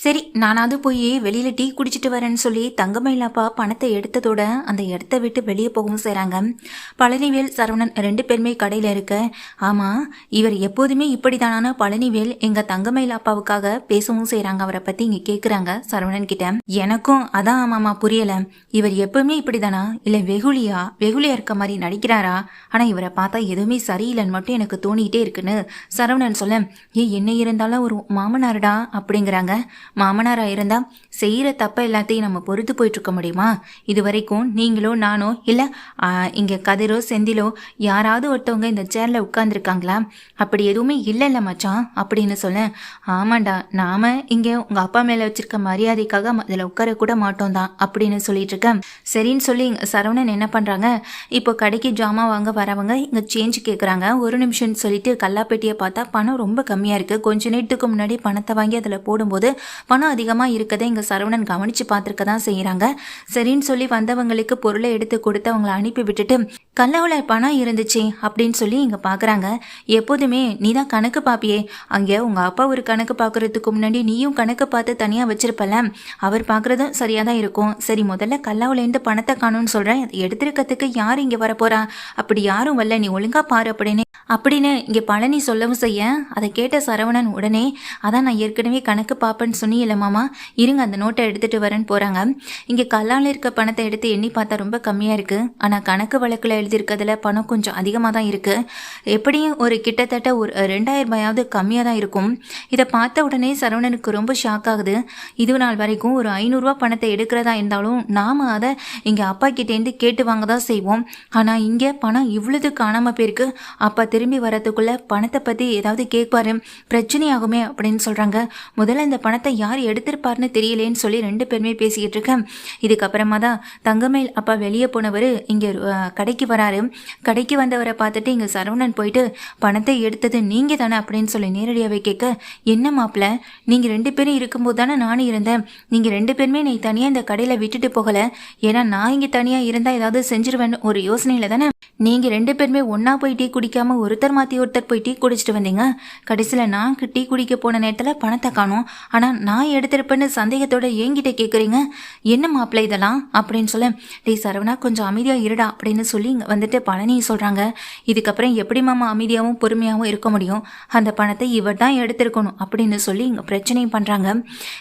சரி, நானாவது போய் வெளியில டீ குடிச்சிட்டு வரேன்னு சொல்லி தங்கமயிலாப்பா பணத்தை எடுத்ததோட அந்த இடத்த விட்டு வெளியே போகவும் செய்கிறாங்க. பழனிவேல், சரவணன் 2 பேருமே கடையில் இருக்க. ஆமாம், இவர் எப்போதுமே இப்படி தானான பழனிவேல் எங்கள் தங்கமயிலாப்பாவுக்காக பேசவும் செய்கிறாங்க. அவரை பற்றி இங்கே கேட்குறாங்க சரவணன் கிட்ட. எனக்கும் அதான் ஆமாம்மா புரியலை. இவர் எப்பவுமே இப்படி தானா, இல்லை வெகுளியா இருக்க மாதிரி நடிக்கிறாரா? ஆனால் இவரை பார்த்தா எதுவுமே சரியில்லைன்னு மட்டும் எனக்கு தோணிக்கிட்டே இருக்குன்னு சரவணன் சொல்ல, என்ன இருந்தாலும் ஒரு மாமனார்டா அப்படிங்கிறாங்க. மாமனாரா இருந்தா செய்யற தப்ப எல்லாத்தையும் நம்ம பொறுத்து போயிட்டு இருக்க முடியுமா? இது வரைக்கும் நீங்களோ நானோ இல்ல இங்க கதிரோ செந்திலோ யாராவது ஒருத்தவங்க இந்த சேர்ல உட்கார்ந்துருக்காங்களா? அப்படி எதுவுமே இல்லைல்ல மச்சான் அப்படின்னு சொல்ல, ஆமாண்டா, நாம இங்க உங்க அப்பா மேல வச்சிருக்க மரியாதைக்காக அதுல உட்கார கூட மாட்டோம் தான் அப்படின்னு சொல்லிட்டு இருக்கேன். சரின்னு சொல்லி சரவணன் என்ன பண்றாங்க, இப்போ கடைக்கு ஜாமான் வாங்க வரவங்க இங்க சேஞ்ச் கேட்குறாங்க. ஒரு நிமிஷம்னு சொல்லிட்டு கல்லாப்பெட்டியை பார்த்தா பணம் ரொம்ப கம்மியா இருக்கு. கொஞ்ச நேரத்துக்கு முன்னாடி பணத்தை வாங்கி அதுல போடும்போது பணம் அதிகமாக இருக்கதை இங்கே சரவணன் கவனித்து பார்த்துருக்க தான் செய்கிறாங்க. சரின்னு சொல்லி வந்தவங்களுக்கு பொருளை எடுத்து கொடுத்து அவங்கள அனுப்பி விட்டுட்டு கல்லாவில் பணம் இருந்துச்சு அப்படின்னு சொல்லி இங்கே பார்க்குறாங்க. எப்போதுமே நீ தான் கணக்கு பார்ப்பியே, அங்கே உங்கள் அப்பா ஒரு கணக்கு பார்க்குறதுக்கு முன்னாடி நீயும் கணக்கு பார்த்து தனியாக வச்சிருப்பல, அவர் பார்க்குறதும் சரியாக தான் இருக்கும். சரி, முதல்ல கல்லாவிலேருந்து பணத்தை காணும்னு சொல்கிறேன், எடுத்துருக்கிறதுக்கு யார் இங்கே வரப்போறா? அப்படி யாரும் வரல, நீ ஒழுங்காக பாரு அப்படின்னு இங்கே பழனி சொல்லவும் செய்ய, அதை கேட்ட சரவணன் உடனே, அதான் நான் ஏற்கனவே கணக்கு பார்ப்பேன்னு சொன்னியில்ல மாமா, இருங்க அந்த நோட்டை எடுத்துகிட்டு வரேன்னு போகிறாங்க. இங்கே கல்லால் இருக்க பணத்தை எடுத்து எண்ணி பார்த்தா ரொம்ப கம்மியாக இருக்குது. ஆனால் கணக்கு வழக்கில் எழுதியிருக்கிறதுல பணம் கொஞ்சம் அதிகமாக தான் இருக்குது. எப்படியும் ஒரு கிட்டத்தட்ட ஒரு 2000 ரூபாயாவது கம்மியாக தான் இருக்கும். இதை பார்த்த உடனே சரவணனுக்கு ரொம்ப ஷாக் ஆகுது. இது நாள் வரைக்கும் ஒரு 500 ரூபா பணத்தை எடுக்கிறதா இருந்தாலும் நாம் அதை இங்கே அப்பா கிட்டேருந்து கேட்டு வாங்க தான் செய்வோம். ஆனால் இங்கே பணம் இவ்வளவு காணாமல் போயிருக்கு. அப்பா திரும்பி வரதுக்குள்ள பணத்தை பற்றி ஏதாவது கேட்பாரு, பிரச்சனையாகுமே அப்படின்னு சொல்கிறாங்க. முதல்ல இந்த பணத்தை யார் எடுத்திருப்பாருன்னு தெரியலேன்னு சொல்லி 2 பேருமே பேசிக்கிட்டு இருக்கேன். இதுக்கப்புறமா தான் தங்கமேல் அப்பா வெளியே போனவர் இங்கே கடைக்கு வராரு. கடைக்கு வந்தவரை பார்த்துட்டு இங்கே சரவணன் போயிட்டு பணத்தை எடுத்தது நீங்கள் தானே அப்படின்னு சொல்லி நேரடியாகவே கேட்க, என்ன மாப்பிள்ள, நீங்கள் 2 பேரும் இருக்கும்போது தானே நானும் இருந்தேன். நீங்கள் 2 பேருமே நீ தனியாக இந்த கடையில் விட்டுட்டு போகலை. ஏன்னா நான் இங்கே தனியாக இருந்தால் ஏதாவது செஞ்சிருவேன்னு ஒரு யோசனையில் தானே நீங்கள் 2 பேருமே ஒன்றா போய் டீ குடிக்காமல் ஒருத்தர் மாற்றி ஒருத்தர் போய் டீ குடிச்சிட்டு வந்தீங்க. கடைசியில் நான் டீ குடிக்க போன நேரத்தில் பணத்தை காணோம். ஆனால் நான் எடுத்திருப்பேன்னு சந்தேகத்தோட என்கிட்ட கேட்குறீங்க, என்ன மாப்பிள்ளை இதெல்லாம் அப்படின்னு சொல்ல, டேய் சரவணா கொஞ்சம் அமைதியாக இருடா அப்படின்னு சொல்லி இங்கே வந்துட்டு பழனி சொல்கிறாங்க. இதுக்கப்புறம் எப்படி மாமா அமைதியாகவும் பொறுமையாகவும் இருக்க முடியும்? அந்த பணத்தை இவர் தான் எடுத்திருக்கணும் அப்படின்னு சொல்லி இங்கே பிரச்சனையும் பண்ணுறாங்க.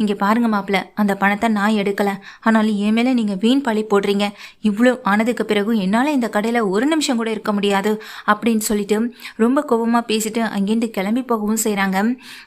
இங்கே பாருங்க மாப்பிள்ளை, அந்த பணத்தை நான் எடுக்கலை, ஆனாலும் என் மேலே நீங்கள் வீண் பழி போடுறீங்க. இவ்வளோ ஆனதுக்கு பிறகு என்னால் இந்த கடையில் ஒரு நிமிஷம் கூட இருக்க முடியாது அப்படின்னு சொல்லிட்டு ரொம்ப கோபமாக பேசிட்டு அங்கேருந்து கிளம்பி போகவும் செய்கிறாங்க.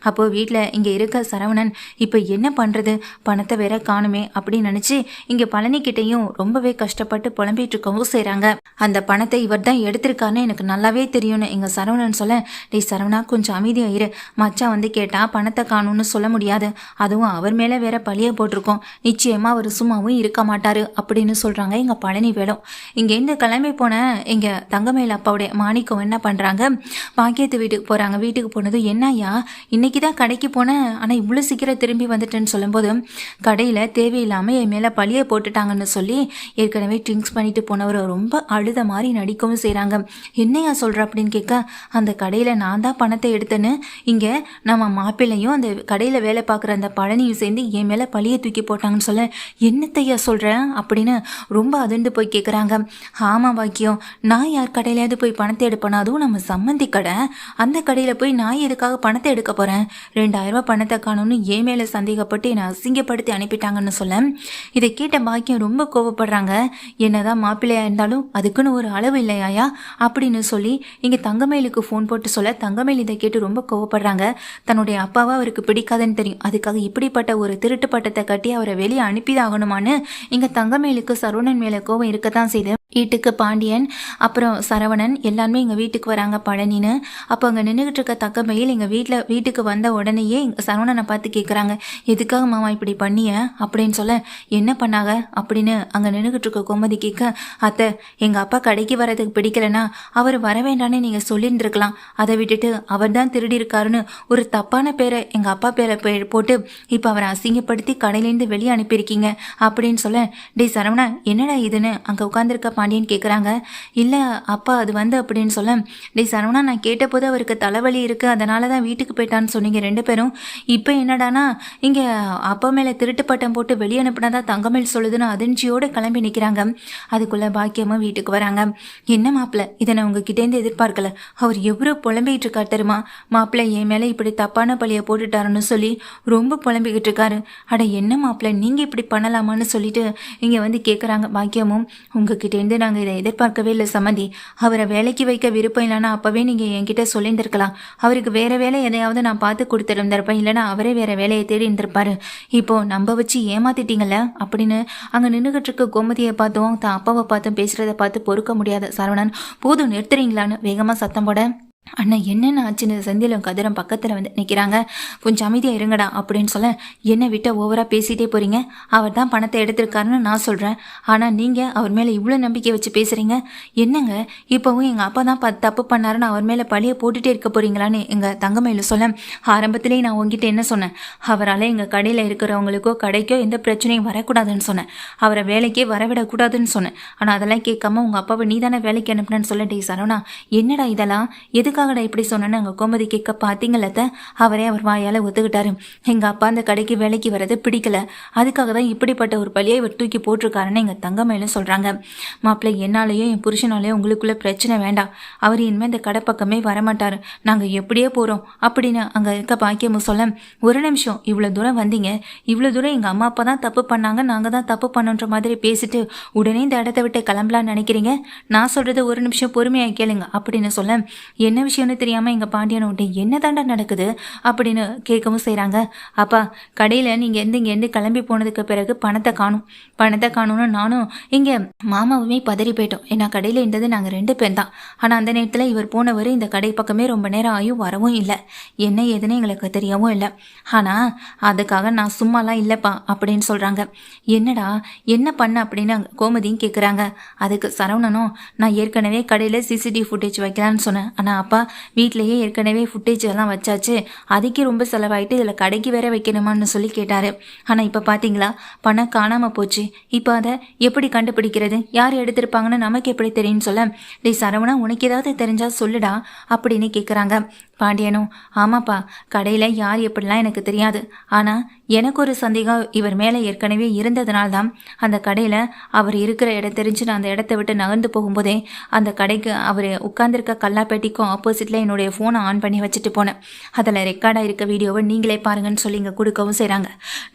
அப்போது வீட்டில் இங்கே இருக்க சரவணன் இப்போ என்ன பண்ணுறது, பணத்தை வேற காணுமே அப்படின்னு நினச்சி இங்கே பழனிக்கிட்டையும் ரொம்பவே கஷ்டப்பட்டு புலம்பிட்டு இருக்கவும் செய்கிறாங்க. அந்த பணத்தை இவர் தான் எடுத்திருக்காருன்னு எனக்கு நல்லாவே தெரியும்னு எங்கள் சரவணன் சொல்ல, டேய் சரவணா கொஞ்சம் அமைதியாக இரு, மச்சான் வந்து கேட்டால் பணத்தை காணும்னு சொல்ல முடியாது, அதுவும் அவர் மேலே வேற பழிய போட்டிருக்கோம், நிச்சயமாக அவர் சும்மாவும் இருக்க மாட்டார் அப்படின்னு சொல்கிறாங்க எங்கள் பழனி வேலும். இங்கேருந்து கிளம்பி போன எங்கள் தங்கமேல் அப்பாவுடைய மாணிக்கம் என்ன பண்ணுறாங்க, பாக்கியத்து வீட்டுக்கு போகிறாங்க. வீட்டுக்கு போனதும், என்னையா இன்னைக்கு தான் கடைக்கு போனேன், ஆனால் இவ்வளோ சீக்கிரம் திரும்பி வந்துட்டேன்னு சொல்லும்போது, கடையில் தேவையில்லாமல் என் மேலே பழிய போட்டுட்டாங்கன்னு சொல்லி ஏற்கனவே ட்ரிங்க்ஸ் பண்ணிட்டு போனவர் ரொம்ப அழுத மாதிரி நடிக்கவும் செய்கிறாங்க. என்னையா சொல்கிற அப்படின்னு கேட்க, அந்த கடையில் நான் தான் பணத்தை எடுத்தேன்னு இங்கே நம்ம மாப்பிள்ளையும் அந்த கடையில் வேலை பார்க்குற அந்த பழனியும் சேர்ந்து என் மேலே பழிய தூக்கி போட்டாங்கன்னு சொல்ல, என்னத்தையா சொல்கிறேன் அப்படின்னு ரொம்ப அதிர்ந்து போய் கேட்குறாங்க. ஆமாம் பாக்கியம், நான் யார் கடையிலையாவது போய் பணத்தை எடுப்பேனா, அதுவும் நம்ம சம்மந்தி கடை, அந்த கடையில் போய் நான் எதுக்காக பணத்தை எடுக்க போகிறேன்? 2000 ரூபா பணத்தை காணும்னு என் மேலே சந்தேகப்பட்டு என்னை அசிங்கப்படுத்தி அனுப்பிட்டாங்கன்னு சொல்ல, இதை கேட்ட பாக்கியம் ரொம்ப கோவப்படுறாங்க. என்னதான் மாப்பிள்ளையா இருந்தாலும் அதுக்குன்னு ஒரு அளவு இல்லையாயா அப்படின்னு சொல்லி இங்கே தங்கமேலுக்கு ஃபோன் போட்டு சொல்ல, தங்கமேல் இதை கேட்டு ரொம்ப கோவப்படுறாங்க. தன்னுடைய அப்பாவை அவருக்கு பிடிக்காதுன்னு தெரியும், அதுக்காக இப்படிப்பட்ட ஒரு திருட்டு பட்டத்தை கட்டி அவரை வெளியே அனுப்பிதான் ஆகணுமான்னு இங்கே தங்கமேலுக்கு சரவணன் மேலே கோவம் இருக்கத்தான் செய்து வீட்டுக்கு பாண்டியன் அப்புறம் சரவணன் எல்லாருமே எங்கள் வீட்டுக்கு வராங்க பழனின்னு. அப்போ அங்கே நின்றுக்கிட்டு இருக்க தங்கமயில் எங்கள் வீட்டுக்கு வந்த உடனேயே சரவணனை பார்த்து கேட்குறாங்க, எதுக்காக மாமா இப்படி பண்ணிய அப்படின்னு சொல்ல, என்ன பண்ணாங்க அப்படின்னு அங்கே நின்றுக்கிட்டு இருக்க கோமதி கேட்க, அத்தை எங்கள் அப்பா கடைக்கு வரதுக்கு பிடிக்கலன்னா அவர் வர வேண்டான்னு நீங்கள் சொல்லியிருந்துருக்கலாம், அதை விட்டுட்டு அவர் தான் திருடி இருக்காருன்னு ஒரு தப்பான பேரை எங்கள் அப்பா பேரை போட்டு இப்போ அவரை அசிங்கப்படுத்தி கடையிலேருந்து வெளியே அனுப்பியிருக்கீங்க அப்படின்னு சொல்ல, டேய் சரவணா என்னடா இதுன்னு அங்கே உட்காந்துருக்க பாண்டியன் கேட்குறாங்க. இல்லை அப்பா அது அப்படின்னு சொல்ல, டேய் சரவணா, நான் கேட்டபோது அவருக்கு தலைவலி இருக்குது அதனால தான் வீட்டுக்கு போயிட்டான்னு சொன்னீங்க 2 பேரும். இப்போ என்னடானா இங்கே அப்பா மேலே திருட்டு பட்டம் போட்டு வெளியே அனுப்பினதா தங்கமேல் சொல்லுதுன்னு அதிர்ச்சியோடு கிளம்பி நிற்கிறாங்க. அதுக்குள்ளே பாக்கியமும் வீட்டுக்கு வராங்க. என்ன மாப்பிள்ள, இதை நான் உங்ககிட்டேருந்து எதிர்பார்க்கல. அவர் எவ்வளோ புலம்பிக்கிட்டு இருக்கார் தெரியுமா? மாப்பிள்ளை என் மேலே இப்படி தப்பான பழியை போட்டுட்டாருன்னு சொல்லி ரொம்ப புலம்பிக்கிட்டு இருக்காரு. அட என்ன மாப்பிள்ளை, நீங்கள் இப்படி பண்ணலாமான்னு சொல்லிட்டு இங்கே வந்து கேட்குறாங்க. பாக்கியமும், உங்ககிட்டேருந்து நாங்கள் இதை எதிர்பார்க்கவே இல்லை சம்மந்தி. அவரை வேலைக்கு வைக்க விருப்பம் இல்லைன்னா அப்போவே நீங்கள் என்கிட்ட சொல்லியிருந்திருக்கலாம். அவருக்கு வேறு வேலை எதையாவது நான் பார்த்து கொடுத்துருந்துருப்பேன், இல்லைன்னா அவரே வேறு வேலையை தேடி இருந்திருப்பாரு. இப்போது நம்ப வச்சு ஏமாத்திட்டீங்கல்ல அப்படின்னு அங்கே நின்றுகிட்டு இருக்க கோமதியை பார்த்தும் தான் அப்பாவை பார்த்தும் பேசுகிறத பார்த்து பொறுக்க முடியாத சரவணன், போதும் நிறுத்துறீங்களான்னு வேகமாக சத்தம் போட, அண்ணா என்னென்ன ஆச்சுன்னு செந்திலும் கதிரம் பக்கத்தில் வந்து நிற்கிறாங்க. கொஞ்சம் அமைதியாக இருங்கடா அப்படின்னு சொல்ல, என்னை விட்ட ஓவராக பேசிகிட்டே போகிறீங்க. அவர் தான் பணத்தை எடுத்திருக்காருன்னு நான் சொல்கிறேன், ஆனால் நீங்கள் அவர் மேலே இவ்வளோ நம்பிக்கை வச்சு பேசுகிறீங்க. என்னங்க இப்போவும் எங்கள் அப்பா தான் தப்பு பண்ணாருன்னு அவர் மேலே பழியை போட்டுகிட்டே இருக்க போகிறீங்களான்னு எங்கள் தங்கமயில சொல்ல, ஆரம்பத்திலே நான் உங்ககிட்ட என்ன சொன்னேன், அவரால் எங்கள் கடையில் இருக்கிறவங்களுக்கோ கடைக்கோ எந்த பிரச்சனையும் வரக்கூடாதுன்னு சொன்னேன், அவரை வேலைக்கே வரவிடக்கூடாதுன்னு சொன்னேன். ஆனால் அதெல்லாம் கேட்காம உங்கள் அப்பாவை நீ தானே வேலைக்கு அனுப்புனேன்னு சொல்ல, டே சரவணா என்னடா இதெல்லாம், எதுக்காகடா இப்படி சொன்னேன்னு அங்கே கோமதி கேட்க, பார்த்தீங்களத்த அவரே அவர் வாயால் ஒத்துக்கிட்டாரு. எங்கள் அப்பா அந்த கடைக்கு வேலைக்கு வரது பிடிக்கல, அதுக்காக தான் இப்படிப்பட்ட ஒரு பழியை இவர் தூக்கி போட்டிருக்காருன்னு எங்கள் தங்கமயிலும் சொல்கிறாங்க. மாப்பிள்ளை, என்னாலேயும் என் புருஷனாலேயும் உங்களுக்குள்ளே பிரச்சனை வேண்டாம். அவர் இனிமேல் இந்த கடை பக்கமே வரமாட்டார், நாங்கள் எப்படியே போகிறோம் அப்படின்னு அங்கே இருக்க பாக்கியமும் சொல்ல, ஒரு நிமிஷம், இவ்வளோ தூரம் வந்தீங்க, இவ்வளோ தூரம் எங்கள் அம்மா அப்பா தான் தப்பு பண்ணாங்க, நாங்கள் தான் தப்பு பண்ணுன்ற மாதிரி பேசிட்டு உடனே இந்த இடத்த விட்டு கிளம்பலான்னு நினைக்கிறீங்க? நான் சொல்கிறது ஒரு நிமிஷம் பொறுமையாக கேளுங்க அப்படின்னு சொல்ல, என்ன விஷயம்னு தெரியாமல் எங்கள் பாண்டியனோட என்ன தாண்டா நடக்குது அப்படின்னு கேட்கவும் செய்கிறாங்க. அப்பா, கடையில் நீங்கள் இங்கேருந்து கிளம்பி போனதுக்கு பிறகு பணத்தை காணும்னு நானும் இங்கே மாமாவுமே பதறி போயிட்டோம். ஏன்னா கடையில் இருந்தது நாங்கள் 2 பேர் தான். ஆனால் அந்த நேரத்தில் இவர் போனவர் இந்த கடை பக்கமே ரொம்ப நேரம் ஆயும் வரவும் இல்லை, என்ன ஏதுன்னு எங்களுக்கு தெரியவும் இல்லை. ஆனால் அதுக்காக நான் சும்மாலாம் இல்லைப்பா அப்படின்னு சொல்கிறாங்க. என்னடா என்ன பண்ண அப்படின்னு கோமதியும் கேட்குறாங்க. அதுக்கு சரவணனும், நான் ஏற்கனவே கடையில் CCTV ஃபுட்டேஜ் வைக்கலான்னு சொன்னேன், ஆனால் அப்பா வீட்டிலையே ஏற்கனவே ஃபுட்டேஜ் எல்லாம் வச்சாச்சு, அதுக்கே ரொம்ப செலவாயிட்டு இதில் கடைக்கு வேற வைக்கணுமான்னு சொல்லி கேட்டார். ஆனால் இப்போ பார்த்தீங்களா பணம் காணாமல் போச்சு, இப்போ அதை எப்படி கண்டுபிடிக்கிறது, யார் எடுத்திருப்பாங்கன்னு நமக்கு எப்படி தெரியும்னு சொல்ல, டே சரவணா உனக்கு ஏதாவது தெரிஞ்சால் சொல்லுடா அப்படின்னு கேட்குறாங்க. பாண்டியனும், ஆமாப்பா, கடையில் யார் எப்படிலாம் எனக்கு தெரியாது, ஆனால் எனக்கு ஒரு சந்தேகம் இவர் மேலே ஏற்கனவே இருந்ததுனால்தான் அந்த கடையில் அவர் இருக்கிற இடம் தெரிஞ்சு நான் அந்த இடத்த விட்டு நகர்ந்து போகும்போதே அந்த கடைக்கு அவர் உட்கார்ந்துருக்க கல்லாப்பேட்டிக்கும் ஆப்போசிட்டில் என்னுடைய ஃபோனை ஆன் பண்ணி வச்சுட்டு போனேன். அதில் ரெக்கார்டாக இருக்க வீடியோவை நீங்களே பாருங்கன்னு சொல்லி இங்கே கொடுக்கவும் செய்கிறாங்க.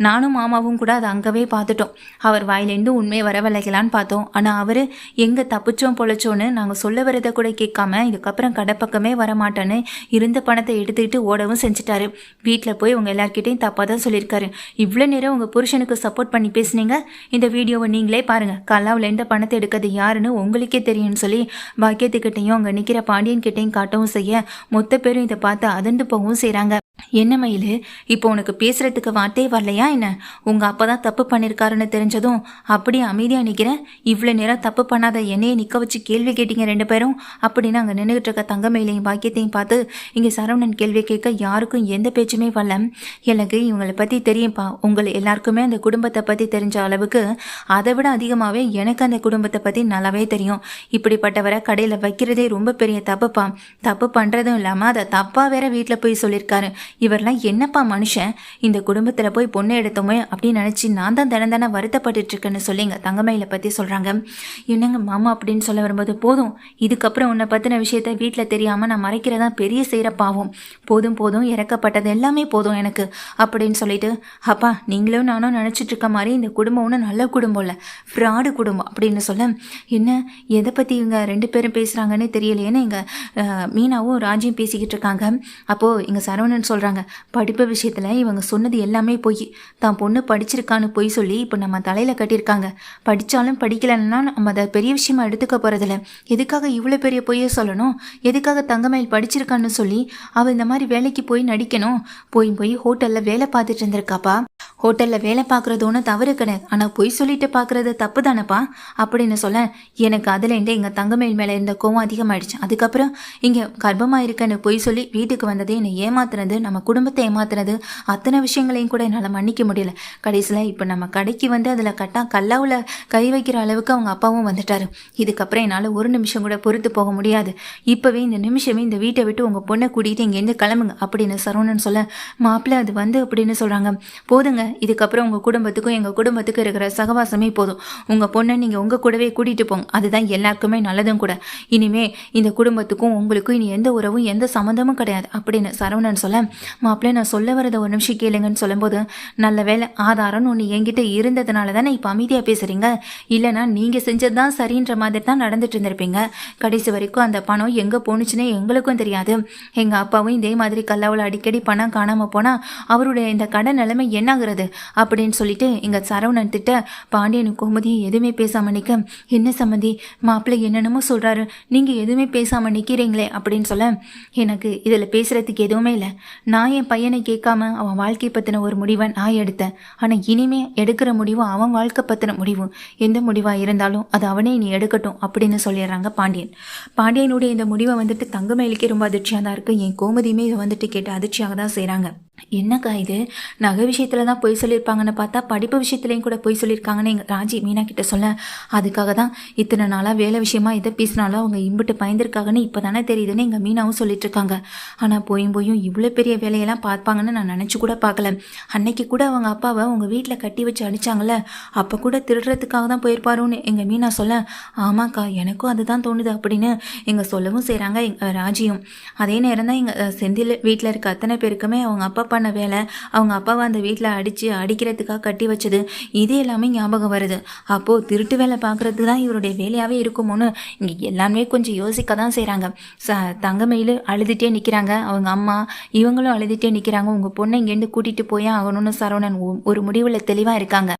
நானும் மாமாவும் கூட அதை அங்கவே பார்த்துட்டோம். அவர் வாயிலேருந்து உண்மையை வரவழைக்கலான்னு பார்த்தோம், ஆனால் அவர் எங்கே தப்பிச்சோம் பொழைச்சோன்னு நாங்கள் சொல்ல வரதை கூட கேட்காம இதுக்கப்புறம் கடை பக்கமே வரமாட்டேன்னு இருந்த பணத்தை எடுத்துக்கிட்டு ஓடவும் செஞ்சுட்டாரு. வீட்டில் போய் உங்கள் எல்லார்கிட்டையும் தப்பாக தான் சொல்லியிருக்காரு. இவ்வளோ நேரம் உங்கள் புருஷனுக்கு சப்போர்ட் பண்ணி பேசுனீங்க, இந்த வீடியோவை நீங்களே பாருங்கள், கல்லாவில் எந்த பணத்தை எடுக்கிறது யாருன்னு உங்களுக்கே தெரியும்னு சொல்லி பாக்கியத்துக்கிட்டையும் அங்கே நிற்கிற பாண்டியன் கிட்டையும் காட்டவும் செய்ய மொத்த பேரும் இதை பார்த்து அதிர்ந்து போகவும் செய்கிறாங்க. என்ன மயில், இப்போ உனக்கு பேசுறதுக்கு வார்த்தையே வரலையா என்ன? உங்கள் அப்பா தான் தப்பு பண்ணியிருக்காருன்னு தெரிஞ்சதும் அப்படியே அமைதியாக நிற்கிறேன், இவ்வளோ நேரம் தப்பு பண்ணாத என்னையை நிற்க வச்சு கேள்வி கேட்டீங்க 2 பேரும் அப்படின்னு அங்கே நின்றுகிட்டு இருக்க தங்கமயிலையும் பாக்கியத்தையும் பார்த்து இங்கே சரவணன் கேள்வி கேட்க யாருக்கும் எந்த பேச்சுமே வரல. எனக்கு இவங்களை பற்றி தெரியும்ப்பா, உங்களை எல்லாருக்குமே அந்த குடும்பத்தை பற்றி தெரிஞ்ச அளவுக்கு அதை விட அதிகமாகவே எனக்கு அந்த குடும்பத்தை பற்றி நல்லாவே தெரியும். இப்படிப்பட்டவரை கடையில் வைக்கிறதே ரொம்ப பெரிய தப்புப்பா. தப்பு பண்ணுறதும் இல்லாமல் அதை தப்பாக வேற வீட்டில் போய் சொல்லியிருக்காரு. இவரெல்லாம் என்னப்பா மனுஷன், இந்த குடும்பத்தில் போய் பொண்ணு எடுத்தோமே அப்படின்னு நினச்சி நான் தான் தினம் வருத்தப்பட்டு இருக்கேன்னு சொல்லிங்க தங்கமயிலை பற்றி சொல்கிறாங்க. என்னங்க மாமா அப்படின்னு சொல்ல வரும்போது, போதும், இதுக்கப்புறம் உன்னை பற்றின விஷயத்த வீட்டில் தெரியாமல் நான் மறைக்கிறதா பெரிய செய்கிற பாவம், போதும் இறக்கப்பட்டது எல்லாமே போதும் எனக்கு அப்படின்னு சொல்லிட்டு, அப்பா நீங்களும் நானும் நினச்சிட்டு இருக்க மாதிரி இந்த குடும்பம் ஒன்றும் நல்ல குடும்பம் இல்லை, ஃப்ராடு குடும்பம் அப்படின்னு சொல்ல, என்ன எதை பற்றி இவங்க 2 பேரும் பேசுகிறாங்கன்னு தெரியலையேன்னு இங்கே மீனாவும் ராஜியும் பேசிக்கிட்டு இருக்காங்க. அப்போது இங்கே சரவணன் சொல்கிறாங்க, படிப்பு விஷயத்தில் இவங்க சொன்னது எல்லாமே போய், தான் பொண்ணு படிச்சிருக்கான்னு போய் சொல்லி இப்போ நம்ம தலையில் கட்டியிருக்காங்க. படித்தாலும் படிக்கலைன்னா நம்ம அதை பெரிய விஷயமா எடுத்துக்க போகிறதில்ல, எதுக்காக இவ்வளோ பெரிய பொய்யை சொல்லணும், எதுக்காக தங்கமயில் படிச்சிருக்கான்னு சொல்லி அவள் இந்த மாதிரி வேலைக்கு போய் நடிக்கணும், போய் ஹோட்டலில் வேலை பார்த்துட்டு இருந்திருக்காப்பா, ஹோட்டலில் வேலை பார்க்குறது ஒன்றும் தவறு கிடையாது, ஆனால் பொய் சொல்லிட்டு பார்க்குறது தப்பு தானேப்பா அப்படின்னு சொல்ல எனக்கு அதுலேருந்து எங்கள் தங்கமேல் மேலே இருந்த கோவம் அதிகமாகிடுச்சு. அதுக்கப்புறம் இங்கே கர்ப்பமாக இருக்கன்னு பொய் சொல்லி வீட்டுக்கு வந்தது, என்னை ஏமாத்துனது, நம்ம குடும்பத்தை ஏமாத்துனது, அத்தனை விஷயங்களையும் கூட என்னால் மன்னிக்க முடியல. கடைசியில் இப்போ நம்ம கடைக்கு வந்து அதில் கல்லாவில் கை வைக்கிற அளவுக்கு அவங்க அப்பாவும் வந்துட்டாரு. இதுக்கப்புறம் என்னால் ஒரு நிமிஷம் கூட பொறுத்து போக முடியாது. இப்போவே இந்த நிமிஷமே இந்த வீட்டை விட்டு உங்கள் பொண்ணை கூட்டிகிட்டு இங்கேருந்து கிளம்புங்க அப்படின்னு சரவணன் சொல்ல, மாப்பிள்ளை அது வந்து அப்படின்னு சொல்கிறாங்க. போதுங்க, இதுக்கப்புறம் உங்கள் குடும்பத்துக்கும் எங்கள் குடும்பத்துக்கும் இருக்கிற சகவாசமே போதும். உங்கள் பொண்ணை நீங்கள் உங்கள் கூடவே கூட்டிகிட்டு போங்க, அதுதான் எல்லாருக்குமே நல்லதும் கூட. இனிமே இந்த குடும்பத்துக்கும் உங்களுக்கும் இனி எந்த உறவும் எந்த சம்மந்தமும் கிடையாது அப்படின்னு சரவணன் சொல்ல, மாப்பிள்ளை நான் சொல்ல வரதை ஒரு நிமிஷம் கேளுங்கன்னு சொல்லும்போது, நல்ல வேலை ஆதாரம்னு ஒன்று என்கிட்ட இருந்ததுனால தானே இப்போ அமைதியாக பேசுகிறீங்க, இல்லைனா நீங்கள் செஞ்சது தான் சரின்ற மாதிரி தான் நடந்துட்டு இருந்திருப்பீங்க. கடைசி வரைக்கும் அந்த பணம் எங்கே போணுச்சுன்னே எங்களுக்கும் தெரியாது. எங்கள் அப்பாவும் இதே மாதிரி கல்லாவில் அடிக்கடி பணம் காணாமல் போனால் அவருடைய இந்த கடன் நிலைமை என்னாகிறது அப்படின்னு சொல்லிட்டு இங்க சரவணன் திட்ட, பாண்டியனும் கோமதியும் எதுவுமே பேசாம நிக்க, என்ன சம்மந்தி மாப்பிள்ளை என்னென்னமோ சொல்றாரு, நீங்க எதுவுமே பேசாம நிக்கிறீங்களே அப்படின்னு சொல்ல, எனக்கு இதுல பேசுறதுக்கு எதுவுமே இல்லை. நான் என் பையனை கேட்காம அவன் வாழ்க்கை பத்தின ஒரு முடிவை நான் எடுத்தேன். ஆனா இனிமே எடுக்கிற முடிவும் அவன் வாழ்க்கை பத்தின முடிவும், எந்த முடிவா இருந்தாலும் அது அவனே நீ எடுக்கட்டும் அப்படின்னு சொல்லிடுறாங்க பாண்டியன். பாண்டியனுடைய இந்த முடிவை வந்துட்டு தங்கமயிலுக்கே ரொம்ப அதிர்ச்சியாக தான் இருக்கு. என் கோமதியுமே இதை வந்துட்டு கேட்டு அதிர்ச்சியாக தான் செய்கிறாங்க. என்னக்கா இது, நகை விஷயத்துல தான் பொய் சொல்லியிருப்பாங்கன்னு பார்த்தா படிப்பு விஷயத்துலையும் கூட பொய் சொல்லியிருக்காங்கன்னு எங்கள் ராஜி மீனா கிட்ட சொல்ல, அதுக்காக தான் இத்தனை நாளாக வேலை விஷயமா எதை பேசினாலும் அவங்க இம்பிட்டு பயந்துருக்காங்கன்னு இப்போ தானே தெரியுதுன்னு எங்கள் மீனாவும் சொல்லிட்டு இருக்காங்க. ஆனால் போயும் இவ்வளோ பெரிய வேலையெல்லாம் பார்ப்பாங்கன்னு நான் நினச்சி கூட பார்க்கல. அன்னைக்கு கூட அவங்க அப்பாவை உங்கள் வீட்டில் கட்டி வச்சு அடித்தாங்கல்ல, அப்போ கூட திருடுறதுக்காக தான் போயிருப்பாருன்னு எங்கள் மீனா சொல்ல, ஆமாக்கா எனக்கும் அதுதான் தோணுது அப்படின்னு எங்கள் சொல்லவும் செய்கிறாங்க எங்கள் ராஜியும். அதே நேரம் தான் எங்கள் செந்தில் வீட்டில் இருக்க அத்தனை பேருக்குமே அவங்க அப்பா பண்ண வேலை, அவங்க அப்பாவை அந்த வீட்டில் அடிக்கிறதுக்காக கட்டி வச்சது, இது எல்லாமே ஞாபகம் வருது. அப்போது திருட்டு வேலை பார்க்குறது தான் இவருடைய வேலையாகவே இருக்குமோன்னு இங்கே எல்லாமே கொஞ்சம் யோசிக்க தான் செய்கிறாங்க. தங்கமயிலு அழுதுகிட்டே நிற்கிறாங்க, அவங்க அம்மா இவங்களும் அழுதுகிட்டே நிற்கிறாங்க. உங்கள் பொண்ணை இங்கேருந்து கூட்டிகிட்டு போயே ஆகணும்னு சரவணன் ஒரு முடிவில் தெளிவாக இருக்காங்க.